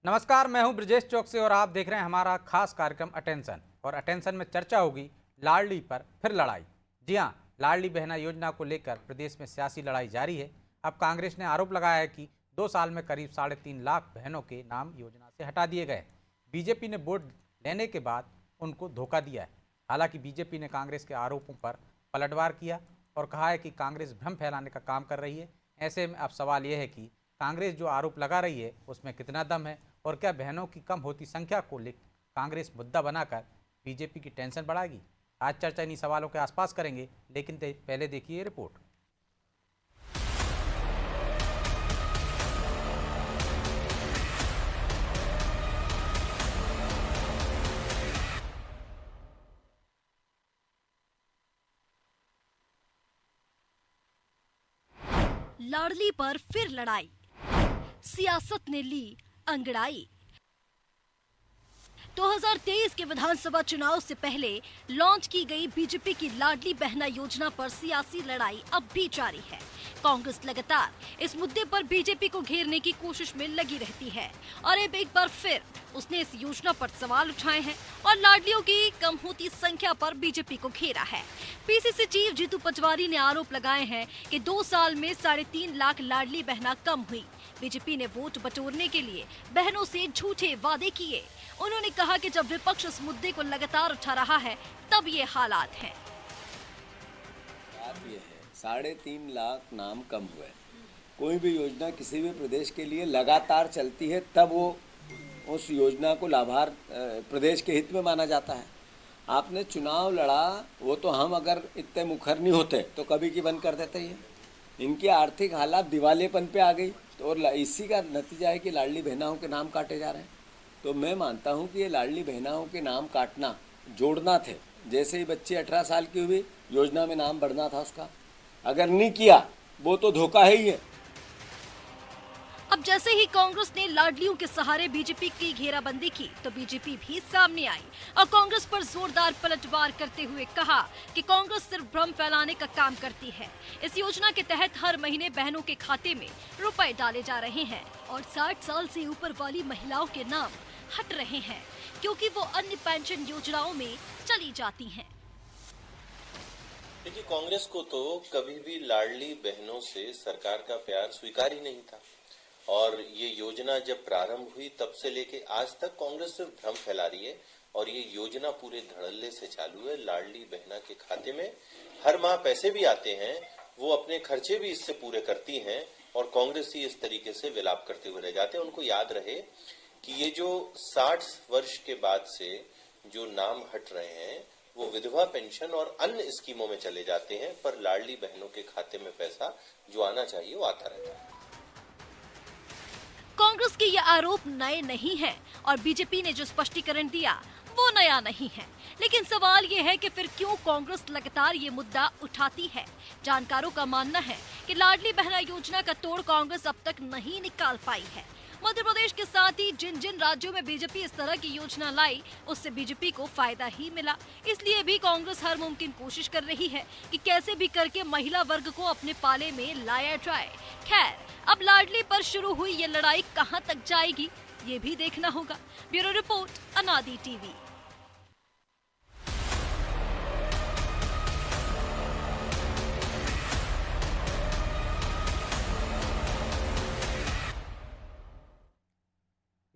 नमस्कार, मैं हूं ब्रजेश चौक से और आप देख रहे हैं हमारा खास कार्यक्रम अटेंशन। और अटेंशन में चर्चा होगी लाडली पर फिर लड़ाई। जी हां, लाडली बहना योजना को लेकर प्रदेश में सियासी लड़ाई जारी है। अब कांग्रेस ने आरोप लगाया है कि 2 साल में करीब 3.5 लाख बहनों के नाम योजना से हटा दिए गए। बीजेपी ने वोट लेने के बाद उनको धोखा दिया है। हालांकि बीजेपी ने कांग्रेस के आरोपों पर पलटवार किया और कहा है कि कांग्रेस भ्रम फैलाने का काम कर रही है। ऐसे में अब सवाल यह है कि कांग्रेस जो आरोप लगा रही है उसमें कितना दम है और क्या बहनों की कम होती संख्या को लेकर कांग्रेस मुद्दा बनाकर बीजेपी की टेंशन बढ़ाएगी। आज चर्चा इन्हीं सवालों के आसपास करेंगे, लेकिन पहले देखिए ये रिपोर्ट। लाडली पर फिर लड़ाई, सियासत ने ली अंगड़ाई। 2023 के विधानसभा चुनाव से पहले लॉन्च की गई बीजेपी की लाडली बहना योजना पर सियासी लड़ाई अब भी जारी है। कांग्रेस लगातार इस मुद्दे पर बीजेपी को घेरने की कोशिश में लगी रहती है और अब एक बार फिर उसने इस योजना पर सवाल उठाए हैं और लाडलियों की कम होती संख्या पर बीजेपी को घेरा है। पीसीसी चीफ जीतू पटवारी ने आरोप लगाए हैं कि 2 साल में 3.5 लाख लाडली बहना कम हुई। बीजेपी ने वोट बटोरने के लिए बहनों से झूठे वादे किए। उन्होंने कहा कि जब विपक्ष इस मुद्दे को लगातार उठा रहा है तब ये हालात हैं। बात ये है 3.5 लाख नाम कम हुए। कोई भी योजना किसी भी प्रदेश के लिए लगातार चलती है तब वो उस योजना को लाभार्थ प्रदेश के हित में माना जाता है। आपने चुनाव लड़ा, वो तो हम अगर इतने मुखर नहीं होते तो कभी की बंद कर देते ही। इनकी आर्थिक हालात दिवालेपन पे आ गई तो और इसी का नतीजा है कि लाडली बहनाओं के नाम काटे जा रहे हैं। तो मैं मानता हूं कि ये लाडली बहनाओं के नाम काटना जोड़ना थे। जैसे ही बच्ची 18 साल की हुई योजना में नाम बढ़ना था उसका, अगर नहीं किया वो तो धोखा है ही है। अब जैसे ही कांग्रेस ने लाडलियों के सहारे बीजेपी की घेराबंदी की तो बीजेपी भी सामने आई और कांग्रेस पर जोरदार पलटवार करते हुए कहा कि कांग्रेस सिर्फ भ्रम फैलाने का काम करती है। इस योजना के तहत हर महीने बहनों के खाते में रुपए डाले जा रहे हैं और 60 साल से ऊपर वाली महिलाओं के नाम हट रहे हैं क्योंकि वो अन्य पेंशन योजनाओं में चली जाती हैं। देखिए, कांग्रेस को तो कभी भी लाडली बहनों से सरकार का प्यार स्वीकार ही नहीं था और ये योजना जब प्रारंभ हुई तब से लेके आज तक कांग्रेस सिर्फ भ्रम फैला रही है। और ये योजना पूरे धड़ल्ले से चालू है। लाडली बहना के खाते में हर माह पैसे भी आते हैं, वो अपने खर्चे भी इससे पूरे करती हैं और कांग्रेस ही इस तरीके से विलाप करते हुए रह जाते हैं। उनको याद रहे कि ये जो 60 वर्ष के बाद से जो नाम हट रहे हैं वो विधवा पेंशन और अन्य स्कीमों में चले जाते हैं, पर लाडली बहनों के खाते में पैसा जो आना चाहिए वो आता रहता है। कांग्रेस के ये आरोप नए नहीं हैं और बीजेपी ने जो स्पष्टीकरण दिया वो नया नहीं है। लेकिन सवाल ये है कि फिर क्यों कांग्रेस लगातार ये मुद्दा उठाती है। जानकारों का मानना है कि लाडली बहना योजना का तोड़ कांग्रेस अब तक नहीं निकाल पाई है। मध्य प्रदेश के साथ ही जिन जिन राज्यों में बीजेपी इस तरह की योजना लाई उससे बीजेपी को फायदा ही मिला। इसलिए भी कांग्रेस हर मुमकिन कोशिश कर रही है कि कैसे भी करके महिला वर्ग को अपने पाले में लाया जाए। खैर, अब लाडली पर शुरू हुई ये लड़ाई कहां तक जाएगी ये भी देखना होगा। ब्यूरो रिपोर्ट, अनादि टीवी।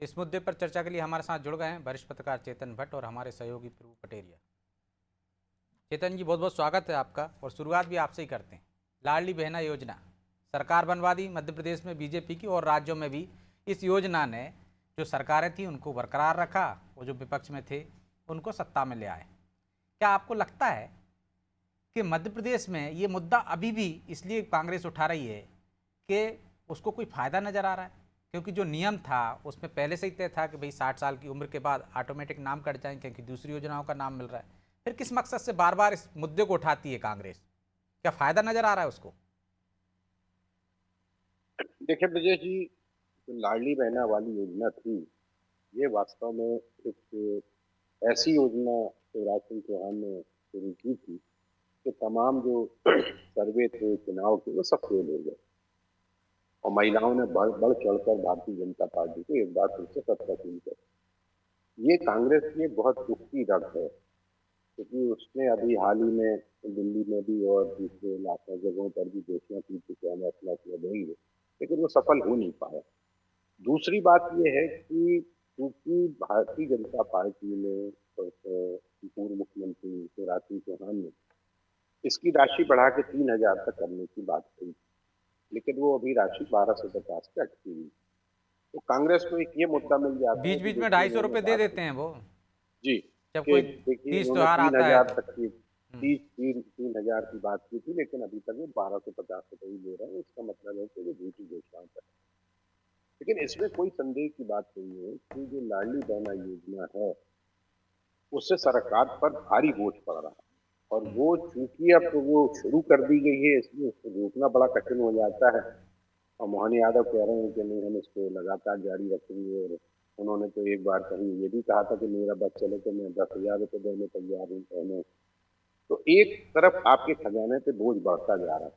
इस मुद्दे पर चर्चा के लिए हमारे साथ जुड़ गए हैं वरिष्ठ पत्रकार चेतन भट्ट और हमारे सहयोगी प्रभु पटेरिया। चेतन जी, बहुत बहुत स्वागत है आपका और शुरुआत भी आपसे ही करते हैं। लाडली बहना योजना सरकार बनवा दी मध्य प्रदेश में बीजेपी की और राज्यों में भी इस योजना ने जो सरकारें थी उनको बरकरार रखा, वो जो विपक्ष में थे उनको सत्ता में ले आए। क्या आपको लगता है कि मध्य प्रदेश में ये मुद्दा अभी भी इसलिए कांग्रेस उठा रही है कि उसको कोई फायदा नजर आ रहा है? क्योंकि जो नियम था उसमें पहले से ही तय था कि भाई 60 साल की उम्र के बाद ऑटोमेटिक नाम कट जाएंगे क्योंकि दूसरी योजनाओं का नाम मिल रहा है। फिर किस मकसद से बार बार इस मुद्दे को उठाती है कांग्रेस? क्या फायदा नजर आ रहा है उसको? देखिए ब्रजेश जी, जो लाडली बहना वाली योजना थी, ये वास्तव में एक ऐसी योजना शिवराज सिंह चौहान ने शुरू की थी कि तमाम जो सर्वे थे चुनाव के वो सब फेल हो गए और महिलाओं ने बढ़ चढ़कर भारतीय जनता पार्टी को एक बार फिर से सत्तासीन कर। ये कांग्रेस की बहुत दुख की रग है, क्योंकि उसने अभी हाल ही में दिल्ली में भी और दूसरे इलाकों जगहों पर भी घोषणा की थी कि हम फैसला किया देंगे, लेकिन वो सफल हो नहीं पाया। दूसरी बात ये है कि क्योंकि भारतीय जनता पार्टी ने पूर्व मुख्यमंत्री शिवराज सिंह चौहान ने इसकी राशि बढ़ा के 3,000 तक करने की बात कही, लेकिन वो अभी राशि 1250 पे अटकी हुई। तो कांग्रेस को एक ये मुद्दा मिल जाता है, बीच बीच में 250 रुपये दे देते हैं वो जी, जब कोई देखिए तीज उन्होंने त्योहार आता है 3,000 तक की 3,000 की बात की थी, लेकिन अभी तक वो 1250 रुपये ही दे रहे हैं। इसका मतलब है कि वो झूठी घोषणाएं कर। लेकिन इसमें कोई संदेह की बात नहीं है कि जो लाडली बहना योजना है उससे सरकार पर भारी बोझ पड़ रहा है, और वो चूंकि अब वो शुरू कर दी गई है, इसलिए उसको रोकना बड़ा कठिन हो जाता है। और मोहन यादव कह रहे हैं कि नहीं, हम इसको लगातार जारी रखेंगे, और उन्होंने तो एक बार कहीं ये भी कहा था कि मेरा बस चले तो मैं 10,000 रुपये देने तैयार हूँ कहने। तो एक तरफ आपके खजाने पे बोझ बढ़ता जा रहा है,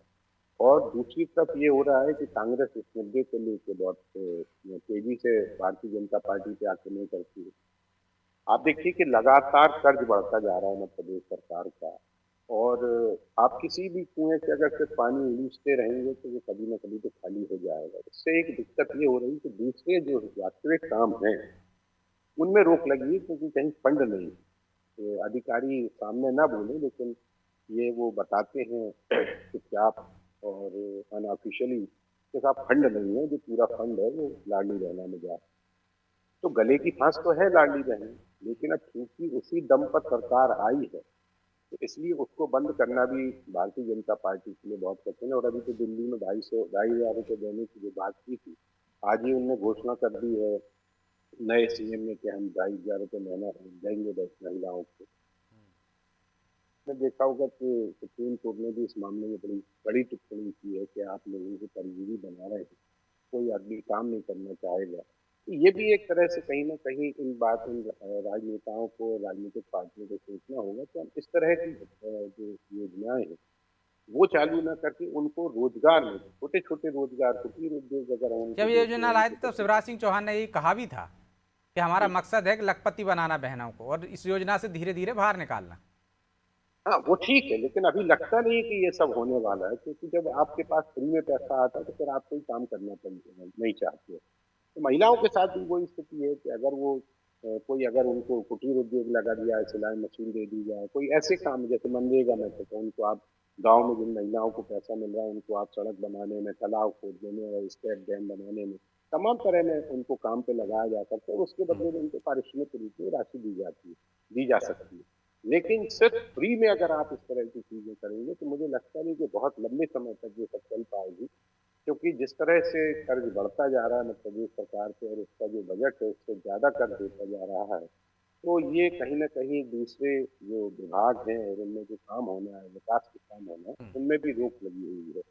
और दूसरी तरफ ये हो रहा है कि कांग्रेस इस मुद्दे को लेकर बहुत तेजी से भारतीय जनता पार्टी पे आक्रमण करती है। आप देखिए कि लगातार कर्ज बढ़ता जा रहा है मध्य प्रदेश सरकार का, और आप किसी भी कुएं से अगर सिर्फ पानी उलीचते रहेंगे तो वो कभी ना कभी तो खाली हो जाएगा। इससे एक दिक्कत ये हो रही है कि दूसरे जो वास्तविक काम हैं उनमें रोक लगी है, क्योंकि कहीं फंड नहीं। तो अधिकारी सामने ना बोले, लेकिन ये वो बताते हैं चुपचाप और अनऑफिशियली कि साहब फंड नहीं है, जो पूरा फंड है वो लाडली बहना में जा। तो गले की फांस तो है लाडली बहन, लेकिन अब चूंकि उसी दम पर सरकार आई है, तो इसलिए उसको बंद करना भी भारतीय जनता पार्टी के लिए बहुत कठिन है। और अभी तो दिल्ली में 2,500 रुपये देने की जो बात की थी, आज ही उनने घोषणा कर दी है नए सीएम ने कि हम 2,500 रुपये महीना देंगे महिलाओं को। आपने देखा होगा कि सुप्रीम कोर्ट ने भी इस मामले में बड़ी बड़ी टिप्पणी की है कि आप लोगों को परिजीवी बना रहे हैं, कोई आदमी काम नहीं करना चाहेगा। तो ये भी एक तरह से कहीं ना कहीं इन राजनेताओं को, राजनीतिक पार्टियों को सोचना होगा कि हम इस तरह की जो योजनाएं हैं वो चालू ना करके उनको रोजगार में, छोटे छोटे रोजगार, कुटीर उद्योग अगर हम जब ये योजना लाए थे तब शिवराज सिंह चौहान ने ये कहा भी था कि हमारा मकसद है कि लखपति बनाना बहनों को, और इस योजना से धीरे धीरे बाहर निकालना। हाँ, वो ठीक है, लेकिन अभी लगता नहीं है कि ये सब होने वाला है, क्योंकि जब आपके पास फ्री में पैसा आता है तो फिर आप कोई काम करना नहीं चाहते। तो महिलाओं के साथ भी वही स्थिति है कि अगर वो कोई अगर उनको कुटीर उद्योग लगा दिया है, सिलाई मशीन दे दी जाए, कोई ऐसे काम जैसे मनरेगा में, तो उनको आप गांव में जिन महिलाओं को पैसा मिल रहा है उनको आप सड़क बनाने में, तालाब खोदने में और स्टेट डैम बनाने में, तमाम तरह में उनको काम पे लगाया जा सकता है। उसके बदले में उनको पारिश्रमिक रूप में राशि दी जा सकती है। लेकिन सिर्फ फ्री में अगर आप इस तरह की चीजें करेंगे तो मुझे लगता नहीं कि बहुत लंबे समय तक ये सब चल पाएगी, क्योंकि जिस तरह से कर्ज बढ़ता जा रहा है मध्य प्रदेश सरकार पे, और उसका जो बजट है उससे ज्यादा कर्ज देता जा रहा है, तो ये कहीं ना कहीं दूसरे जो विभाग हैं और उनमें जो काम होना है, विकास के काम होना है, उनमें भी रोक लगी हुई है।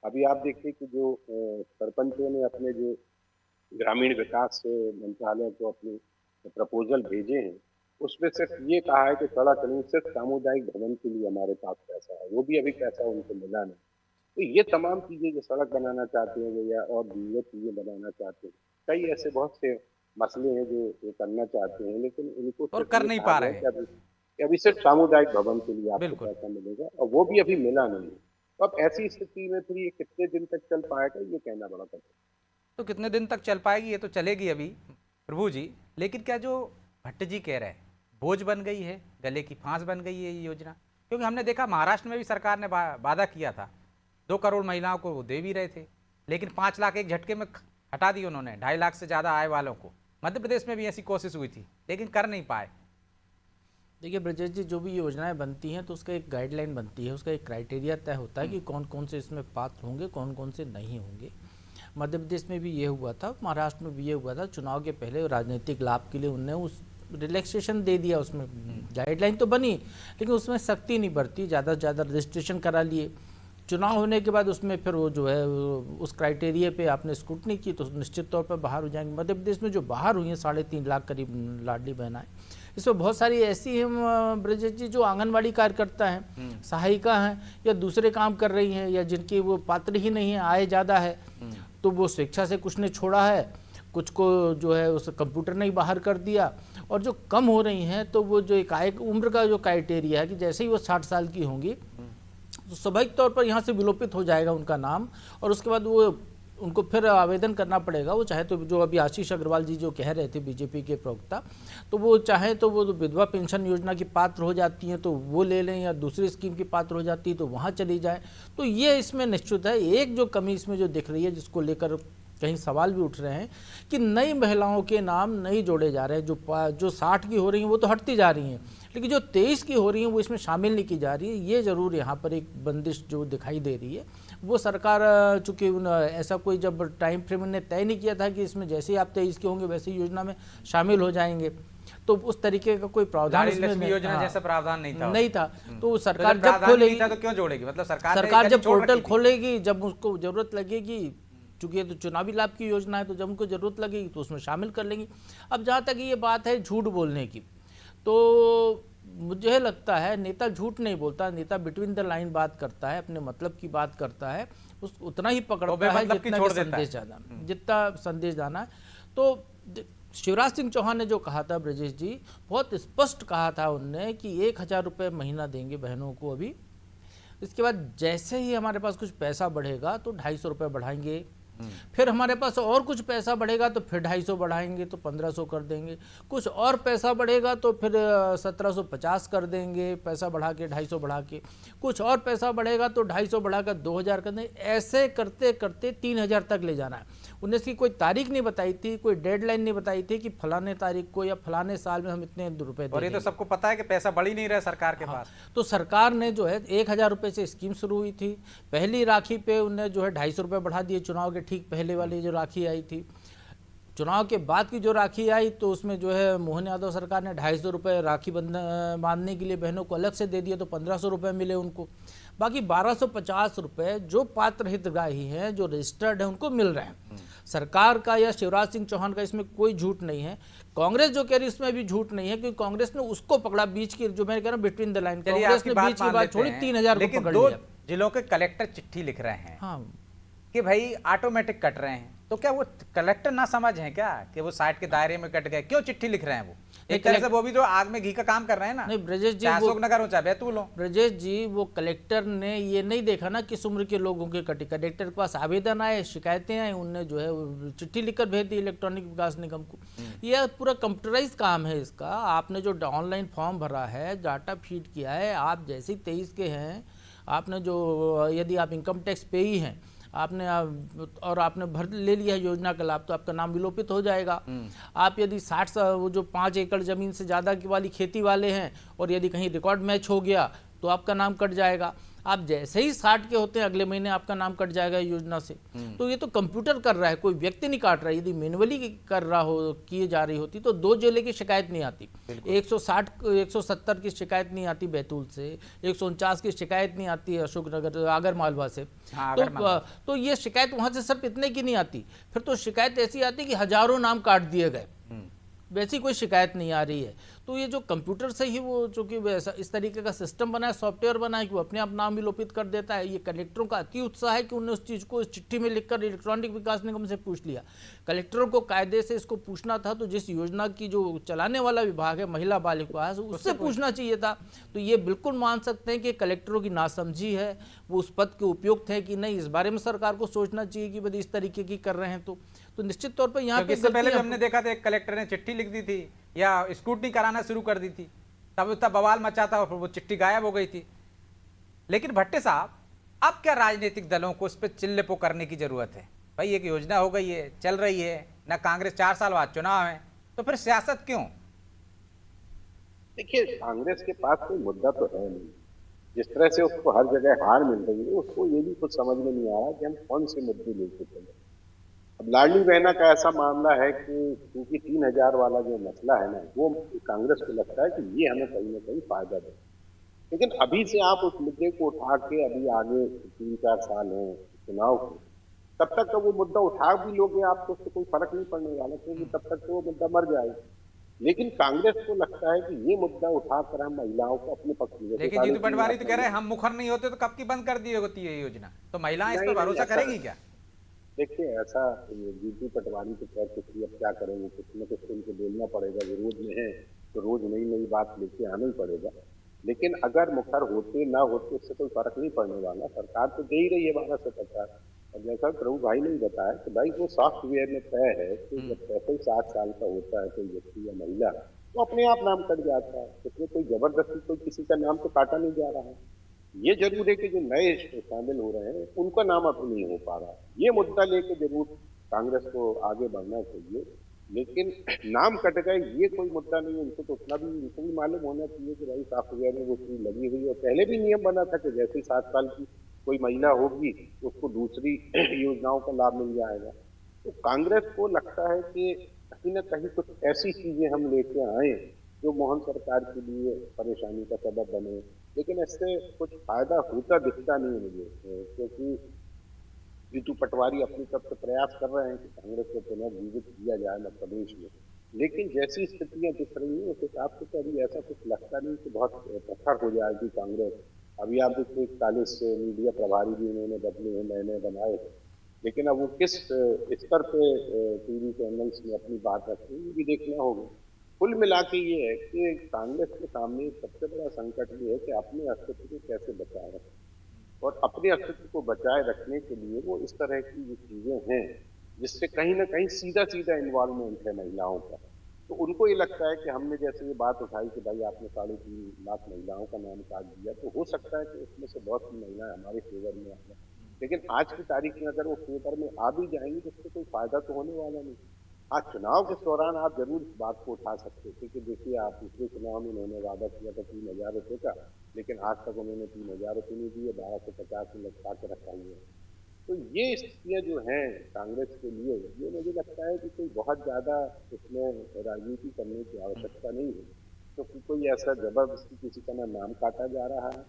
अभी आप देखिए कि जो सरपंचों ने अपने जो ग्रामीण विकास मंत्रालय को अपने प्रपोजल भेजे हैं, उसमें सिर्फ ये कहा है कि सड़क नहीं, सिर्फ सामुदायिक भवन के लिए हमारे पास पैसा है, वो भी अभी पैसा उनको मिला नहीं। तो ये तमाम चीजें जो सड़क बनाना चाहते हैं या और दूसरी चीजें बनाना चाहते हैं, कई ऐसे बहुत से मसले हैं जो ये करना चाहते हैं, लेकिन इनको और कर नहीं पा रहे हैं। अभी सिर्फ सामुदायिक भवन के लिए आपको पैसा मिलेगा, और वो भी अभी मिला नहीं। तो अब ऐसी स्थिति में फिर ये कितने दिन तक चल पाएगा, ये कहना बड़ा कठिन। तो कितने दिन तक चल पाएगी, ये तो चलेगी अभी प्रभु जी, लेकिन क्या जो भट्ट जी कह रहे हैं बोझ बन गई है, गले की फांस बन गई है ये योजना? क्योंकि हमने देखा महाराष्ट्र में भी सरकार ने वादा किया था, 2 करोड़ महिलाओं को वो दे भी रहे थे, लेकिन 5 लाख एक झटके में हटा दी उन्होंने, 2.5 लाख से ज़्यादा आय वालों को। मध्य प्रदेश में भी ऐसी कोशिश हुई थी, लेकिन कर नहीं पाए। देखिए ब्रजेश जी, जो भी योजनाएं बनती हैं तो उसका एक गाइडलाइन बनती है, उसका एक क्राइटेरिया तय होता है कि कौन कौन से इसमें पात्र होंगे, कौन कौन से नहीं होंगे। मध्य प्रदेश में भी ये हुआ था, महाराष्ट्र में भी ये हुआ था। चुनाव के पहले राजनीतिक लाभ के लिए उनने उस रिलैक्सेशन दे दिया, उसमें गाइडलाइन तो बनी लेकिन उसमें सख्ती नहीं बरती, ज़्यादा से ज़्यादा रजिस्ट्रेशन करा लिए। चुनाव होने के बाद उसमें फिर वो जो है उस क्राइटेरिया पे आपने स्क्रूटनी की तो निश्चित तौर पर बाहर हो जाएंगे। मध्य प्रदेश में जो बाहर हुई हैं 3.5 लाख करीब लाडली बहनाएं, इसमें बहुत सारी ऐसी हैं ब्रजेश जी जो आंगनवाड़ी कार्यकर्ता हैं, सहायिका हैं, या दूसरे काम कर रही हैं, या जिनकी वो पात्र ही नहीं है, आय ज़्यादा है, तो वो स्वेच्छा से कुछ ने छोड़ा है, कुछ को जो है उस कंप्यूटर ने ही बाहर कर दिया। और जो कम हो रही हैं तो वो जो एक उम्र का जो क्राइटेरिया है कि जैसे ही वो 60 साल की होंगी तो स्वाभाविक तौर पर यहाँ से विलोपित हो जाएगा उनका नाम, और उसके बाद वो उनको फिर आवेदन करना पड़ेगा। वो चाहे तो जो अभी आशीष अग्रवाल जी जो कह रहे थे बीजेपी के प्रवक्ता, तो वो चाहे तो वो विधवा पेंशन योजना की पात्र हो जाती हैं तो वो ले लें, या दूसरी स्कीम की पात्र हो जाती है तो वहाँ चली जाए। तो ये इसमें निश्चित है एक जो कमी इसमें जो दिख रही है, जिसको लेकर कहीं सवाल भी उठ रहे हैं कि नई महिलाओं के नाम नहीं जोड़े जा रहे हैं। जो 60 की हो रही हैं वो तो हटती जा रही हैं, लेकिन जो 23 की हो रही हैं वो इसमें शामिल नहीं की जा रही है। ये ज़रूर यहाँ पर एक बंदिश जो दिखाई दे रही है। वो सरकार चूँकि ऐसा कोई जब टाइम फ्रेम ने तय नहीं किया था कि इसमें जैसे ही आप 23 के होंगे वैसे ही योजना में शामिल हो जाएंगे, तो उस तरीके का कोई प्रावधान इसमें योजना जैसा प्रावधान नहीं था। तो सरकार जब खोलेगी तो क्यों जोड़ेगी, मतलब सरकार जब पोर्टल खोलेगी, जब उसको जरूरत लगेगी, चूंकि ये तो चुनावी लाभ की योजना है, तो जब उनको जरूरत लगेगी तो उसमें शामिल कर लेंगी। अब जहाँ तक ये बात है झूठ बोलने की, तो मुझे लगता है नेता झूठ नहीं बोलता, नेता बिटवीन द लाइन बात करता है, अपने मतलब की बात करता है, उस उतना ही पकड़ता है जितना संदेश जाना है। तो शिवराज सिंह चौहान ने जो कहा था, ब्रजेश जी बहुत स्पष्ट कहा था उनने कि 1000 रुपये महीना देंगे बहनों को अभी, इसके बाद जैसे ही हमारे पास कुछ पैसा बढ़ेगा तो 250 रुपये बढ़ाएंगे, फिर हमारे पास और कुछ पैसा बढ़ेगा तो फिर 250 बढ़ाएंगे तो 1500 कर देंगे, कुछ और पैसा बढ़ेगा तो फिर 1750 कर देंगे, पैसा बढ़ा के 250 बढ़ा के, कुछ और पैसा बढ़ेगा तो 250 बढ़ा कर 2000 कर देंगे। ऐसे करते करते 3000 तक ले जाना है। उन्होंने इसकी कोई तारीख नहीं बताई थी, कोई डेडलाइन नहीं बताई थी कि फलाने तारीख को या फलाने साल में हम इतने रुपए देंगे। और ये तो सबको पता है कि पैसा बढ़ ही नहीं रहा सरकार के पास। तो सरकार ने जो है 1000 रुपये से स्कीम शुरू हुई थी, पहली राखी पे उन्हें जो है 250 रुपये बढ़ा दिए, चुनाव के ठीक पहले वाली जो राखी आई थी। चुनाव के बाद की जो राखी आई तो उसमें जो है मोहन यादव सरकार ने 250 रुपये राखी बांधने के लिए बहनों को अलग से दे दिए, तो 1500 रुपये मिले उनको। बाकी 1250 रुपये जो पात्र हितग्राही हैं, जो रजिस्टर्ड हैं, उनको मिल रहे हैं। सरकार का या शिवराज सिंह चौहान का इसमें कोई झूठ नहीं है। कांग्रेस जो कह रही है इसमें भी झूठ नहीं है, क्योंकि कांग्रेस ने उसको पकड़ा बीच की, जो मैं कह रहा हूं बिटवीन द लाइन, कांग्रेस ने बीच की बात छोड़ी, 3000 को पकड़ लिया। जिलों के कलेक्टर चिट्ठी लिख रहे हैं हाँ कि भाई ऑटोमेटिक कट रहे हैं, तो क्या वो कलेक्टर ना समझ हैं क्या कि वो 60 के दायरे में कट गए? क्यों चिट्ठी लिख रहे हैं वो? एक तरह से वो भी तो आग में घी का काम कर रहे हैं ना। नहीं ब्रजेश जी, अशोकनगर हो चाहे बैतूल हो। ब्रजेश जी, वो कलेक्टर ने ये नहीं देखा ना किस उम्र के लोगों के कटे। कलेक्टर के पास आवेदन आए, शिकायतें आई, उनने जो है चिट्ठी लिखकर भेज दी इलेक्ट्रॉनिक विकास निगम को। यह पूरा कंप्यूटराइज काम है इसका। आपने जो ऑनलाइन फॉर्म भरा है, डाटा फीड किया है, आप जैसे 23 के हैं, आपने जो यदि आप इनकम टैक्स पे ही हैं, आपने और आपने भर ले लिया है योजना का लाभ, तो आपका नाम विलोपित हो जाएगा। आप यदि 60 वो जो 5 एकड़ जमीन से ज़्यादा की वाली खेती वाले हैं और यदि कहीं रिकॉर्ड मैच हो गया तो आपका नाम कट जाएगा। आप जैसे ही 60 के होते हैं अगले महीने आपका नाम कट जाएगा योजना से। तो ये तो कंप्यूटर कर रहा है, कोई व्यक्ति नहीं काट रहा है। यदि मैनुअली कर रहा हो, किए जा रही होती तो 2 जिले की शिकायत नहीं आती, 170 की शिकायत नहीं आती बैतूल से, 149 की शिकायत नहीं आती अशोकनगर आगर मालवा से। तो ये शिकायत वहां से सिर्फ इतने की नहीं आती, फिर तो शिकायत ऐसी आती कि हजारों नाम काट दिए गए, वैसी कोई शिकायत नहीं आ रही है। तो ये जो कंप्यूटर से ही वो चूंकि इस तरीके का सिस्टम बना है, सॉफ्टवेयर बना है कि वो अपने आप नाम विलोपित कर देता है। ये कलेक्टरों का अति उत्साह है कि उन्होंने उस चीज़ को इस चिट्ठी में लिखकर इलेक्ट्रॉनिक विकास निगम से पूछ लिया। कलेक्टरों को कायदे से इसको पूछना था, तो जिस योजना की जो चलाने वाला विभाग है महिला बाल विकास, उससे पूछना चाहिए था। तो ये बिल्कुल मान सकते हैं कि कलेक्टरों की नासमझी है, वो उस पद के उपयुक्त है कि नहीं, इस बारे में सरकार को सोचना चाहिए कि यदि इस तरीके की कर रहे हैं तो निश्चित तौर पर यहाँ पे इससे पहले भी हमने देखा था एक कलेक्टर ने चिट्ठी लिख दी थी या स्क्रूटनी कराना शुरू कर दी थी, तब उतना बवाल मचा था और वो चिट्ठी गायब हो गई थी। लेकिन भट्टे साहब, अब क्या राजनीतिक दलों को इस पर चिल्लेपो करने की जरूरत है? भाई एक योजना हो गई है, चल रही है ना, कांग्रेस 4 साल बाद चुनाव है, तो फिर सियासत क्यों? देखिए, कांग्रेस के पास कोई मुद्दा तो है नहीं। जिस तरह से उसको हर जगह हार मिल रही है, उसको ये भी कुछ समझ में नहीं आ रहा कि हम कौन से मुद्दे लेके चले। अब लाडली बहना का ऐसा मामला है कि क्योंकि 3000 वाला जो मसला है ना, वो कांग्रेस को लगता है कि ये हमें कहीं ना कहीं फायदा दे। लेकिन अभी से आप उस मुद्दे को उठा के अभी आगे 3-4 साल हैं चुनाव के, तब तक तो वो मुद्दा उठा भी लोगे आप तो उससे कोई फर्क नहीं पड़ने वाला, क्योंकि तब तक तो वो मुद्दा मर जाएगा। लेकिन कांग्रेस को लगता है कि ये मुद्दा उठाकर हम महिलाओं को अपने पक्ष में, लेकिन जीतू पटवारी तो कह रहे हैं हम मुखर नहीं होते तो कब की बंद कर दी होती है योजना, तो महिलाएं इस पर भरोसा करेगी क्या? देखिए ऐसा जीतू पटवारी तो खैर कुछ भी अब क्या करेंगे, कुछ न कुछ तो उनको बोलना पड़ेगा, विरोध में है तो रोज नई नई बात लेके आना ही पड़ेगा। लेकिन अगर मुखर होते ना होते इससे कोई फर्क नहीं पड़ने वाला, सरकार तो दे ही रही है 1250। और जैसा प्रभु भाई ने बताया कि भाई वो सॉफ्टवेयर में तय है कि जब 65-60 साल का होता है कोई व्यक्ति या महिला तो अपने आप नाम कट जाता है, इसमें कोई जबरदस्ती कोई किसी का नाम तो काटा नहीं जा रहा है। ये जरूर है कि जो नए शामिल हो रहे हैं उनका नाम अब नहीं हो पा रहा है। ये मुद्दा लेके जरूर कांग्रेस को आगे बढ़ना चाहिए, लेकिन नाम कट गए ये कोई मुद्दा नहीं है। उनको तो उतना भी, उनको भी मालूम होना चाहिए कि भाई सॉफ्टवेयर में वो चीज लगी हुई है। और पहले भी नियम बना था कि जैसे 7 साल की कोई महिला होगी तो उसको दूसरी योजनाओं का लाभ मिल जाएगा। तो कांग्रेस को लगता है कि कहीं ना कहीं कुछ ऐसी चीजें हम लेके आए जो मोहन सरकार के लिए परेशानी का सबब बने, लेकिन इससे कुछ फायदा होता दिखता नहीं है मुझे, क्योंकि जीतू पटवारी अपनी तरफ से प्रयास कर रहे हैं कि कांग्रेस को पुनर्जीवित किया जाए मध्य प्रदेश में। लेकिन जैसी स्थितियां दिख रही हैं उस हिसाब से तो अभी ऐसा कुछ लगता नहीं कि बहुत प्रखर हो जाएगी कांग्रेस। अभी आप देखिए 41 मीडिया प्रभारी भी उन्होंने बदले हैं, नए नए बनाए हैं, लेकिन अब वो किस स्तर पे टीवी चैनल्स में अपनी बात रखते हैं ये भी देखना होगा। कुल मिला के ये है कि कांग्रेस के सामने सबसे बड़ा संकट ये है कि अपने अस्तित्व को कैसे बचाए रखें, और अपने अस्तित्व को बचाए रखने के लिए वो इस तरह की जो चीजें हैं जिससे कहीं ना कहीं सीधा सीधा इन्वॉल्वमेंट है महिलाओं का। तो उनको ये लगता है कि हमने जैसे ये बात उठाई कि भाई आपने 3.5 लाख महिलाओं का नाम काट दिया, तो हो सकता है कि उसमें से बहुत सी महिलाएं हमारे फेवर में आ जाए, लेकिन आज की तारीख में अगर वो फेवर में आ भी जाएंगी तो उससे कोई फायदा तो होने वाला नहीं। हाँ, चुनाव के दौरान आप जरूर इस बात को उठा सकते थे कि देखिए आप पिछले चुनाव में उन्होंने वादा किया था 3,000 रुपये का, लेकिन आज तक उन्होंने 3,000 रुपये नहीं दिए, 1250 में लटका के रखा हुआ है। तो ये स्थितियां जो हैं कांग्रेस के लिए, ये मुझे लगता है कि कोई बहुत ज्यादा इसमें राजनीति करने की आवश्यकता नहीं है, क्योंकि कोई ऐसा जबरदस्ती किसी का नाम काटा जा रहा है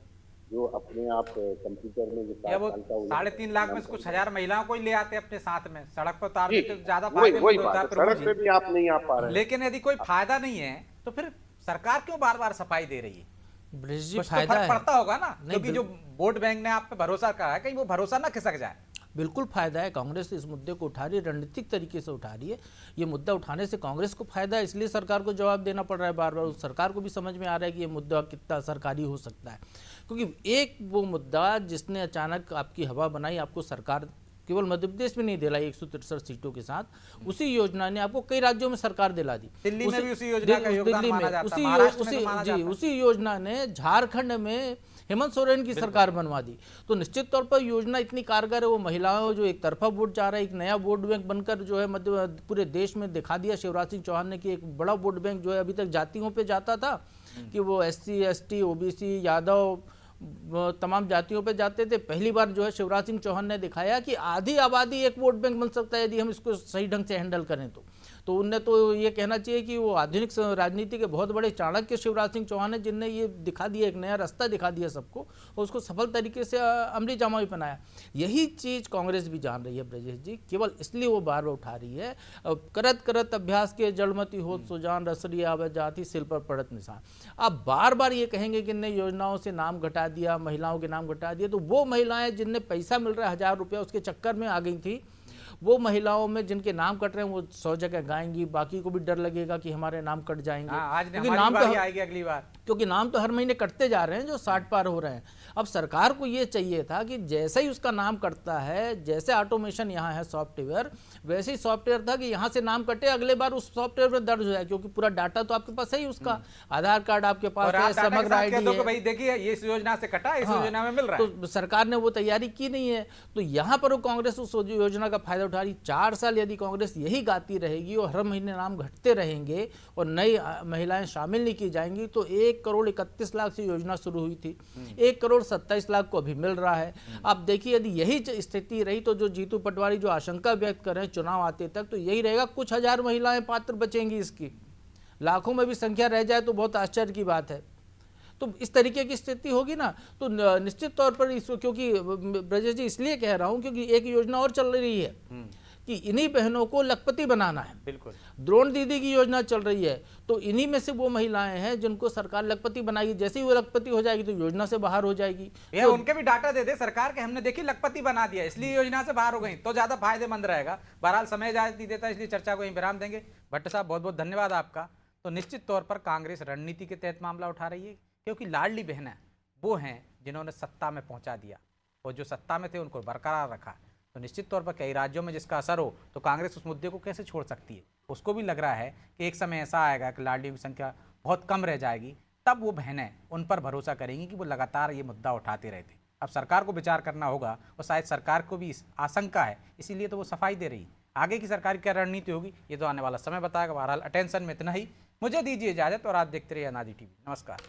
जो अपने आप कंप्यूटर में जो या 7 वो साल का 3.5 लाख में से कुछ हजार महिलाओं को ही ले आते अपने साथ में, सड़क पर उतार जी, देते तो ज्यादा वही फायदेमंद बात होता है, है प्रभु सड़क पे जी। भी आप नहीं आ पा रहे हैं। लेकिन यदि कोई फायदा नहीं है तो फिर सरकार क्यों बार बार सफाई दे रही है? ब्रिज जी कुछ तो फायदा फर्क है, पड़ता होगा ना, नहीं, क्योंकि जो वोट बैंक ने आप पे भरोसा करा है कहीं वो भरोसा ना खिसक जाए। बिल्कुल फायदा है। कांग्रेस इस मुद्दे को उठा रही है, रणनीतिक तरीके से उठा रही है। ये मुद्दा उठाने से कांग्रेस को फायदा है, इसलिए सरकार को जवाब देना पड़ रहा है बार बार। उस सरकार को भी समझ में आ रहा है कि ये मुद्दा कितना सरकारी हो सकता है, क्योंकि एक वो मुद्दा जिसने अचानक आपकी हवा बनाई, आपको सरकार केवल मध्य प्रदेश में नहीं दिलाई 163 सीटों के साथ, उसी योजना ने आपको कई राज्यों में सरकार दिला दी। दिल्ली में भी उसी योजना का योगदान दिल्ली माना में जाता है, महाराष्ट्र में तो माना जाता है। उसी योजना ने झारखंड में हेमंत सोरेन की सरकार बनवा दी। तो निश्चित तौर पर योजना इतनी कारगर है, वो महिलाओं जो एक तरफा वोट जा रहा है, एक नया वोट बैंक बनकर जो है मध्य पूरे देश में दिखा दिया शिवराज सिंह चौहान ने कि एक बड़ा वोट बैंक जो है अभी तक जातियों पे जाता था कि वो SC ST OBC यादव तमाम जातियों पे जाते थे। पहली बार जो है शिवराज सिंह चौहान ने दिखाया कि आधी आबादी एक वोट बैंक बन सकता है यदि हम इसको सही ढंग से हैंडल करें तो उनने तो ये कहना चाहिए कि वो आधुनिक राजनीति के बहुत बड़े चाणक्य शिवराज सिंह चौहान है, जिनने ये दिखा दिया, एक नया रास्ता दिखा दिया सबको, और उसको सफल तरीके से अमली जामा भी पहनाया। यही चीज़ कांग्रेस भी जान रही है ब्रजेश जी, केवल इसलिए वो बार बार उठा रही है। करत करत अभ्यास के जड़मती हो सुजान रसरी आवे जाती सिल पर पड़त निशान। आप बार बार ये कहेंगे कि नई योजनाओं से नाम घटा दिया, महिलाओं के नाम घटा दिए, तो वो महिलाएं जिन्हें पैसा मिल रहा है 1000 रुपया उसके चक्कर में आ गई थी, वो महिलाओं में जिनके नाम कट रहे हैं वो 100 जगह गाएंगी, बाकी को भी डर लगेगा कि हमारे नाम कट जाएंगे। आज क्योंकि हमारी नाम बारी तो आएगी अगली बार, क्योंकि नाम तो हर महीने कटते जा रहे हैं जो 60 पार हो रहे हैं। अब सरकार को ये चाहिए था कि जैसे ही उसका नाम कटता है, जैसे ऑटोमेशन यहाँ है सॉफ्टवेयर, वैसे ही सॉफ्टवेयर था कि यहाँ से नाम कटे अगले बार उस सॉफ्टवेयर में दर्ज हो जाए, क्योंकि पूरा डाटा तो आपके पास है ही, उसका आधार कार्ड आपके पास है, समग्र ID है। भाई देखिए ये इस योजना से कटा, इस योजना में मिल रहा है। तो सरकार ने वो तैयारी की नहीं है, तो यहाँ पर वो कांग्रेस उस योजना का फायदा उठा रही। 4 साल यदि कांग्रेस यही गाती रहेगी और हर महीने नाम घटते रहेंगे और नई महिलाएं शामिल नहीं की जाएंगी, तो 1 करोड़ 31 लाख से योजना शुरू हुई थी, 1 करोड़ 27 लाख को अभी मिल रहा है। अब देखिए यदि यही स्थिति रही तो जो जीतू पटवारी जो आशंका व्यक्त कर रहे हैं चुनाव आते तक, तो यही रहेगा, कुछ हजार महिलाएं पात्र बचेंगी इसकी, लाखों में भी संख्या रह जाए तो बहुत आश्चर्य की बात है। तो इस तरीके की स्थिति होगी ना, तो निश्चित तौर पर क्योंकि ब्रजेश जी इसलिए कह रहा हूं क्योंकि एक योजना और चल रही है कि इन्हीं बहनों को लखपति बनाना है। बिल्कुल। द्रोण दीदी की योजना चल रही है, तो इन्हीं में से वो महिलाएं हैं जिनको सरकार लखपति बनाएगी। जैसे ही वो लखपति हो जाएगी तो योजना से बाहर हो जाएगी। ये उनके भी डाटा दे दे सरकार के, हमने देखी लखपति बना दिया इसलिए योजना से बाहर हो गई, तो ज्यादा फायदेमंद रहेगा। बहरहाल समय इजाजत नहीं देता, इसलिए चर्चा को यहीं विराम देंगे। भट्ट साहब बहुत बहुत धन्यवाद आपका। तो निश्चित तौर पर कांग्रेस रणनीति के तहत मामला उठा रही है, क्योंकि लाडली बहनें वो हैं जिन्होंने सत्ता में पहुंचा दिया, और जो सत्ता में थे उनको बरकरार रखा। तो निश्चित तौर पर कई राज्यों में जिसका असर हो, तो कांग्रेस उस मुद्दे को कैसे छोड़ सकती है। उसको भी लग रहा है कि एक समय ऐसा आएगा कि लाडली की संख्या बहुत कम रह जाएगी, तब वो बहनें उन पर भरोसा करेंगी कि वो लगातार ये मुद्दा उठाते रहते। अब सरकार को विचार करना होगा, और शायद सरकार को भी इस आशंका है, इसीलिए तो वो सफाई दे रही। आगे की सरकार की क्या रणनीति होगी ये तो आने वाला समय बताएगा। बहरहाल अटेंशन में इतना ही, मुझे दीजिए इजाजत और आप देखते रहिए अनादि टीवी। नमस्कार।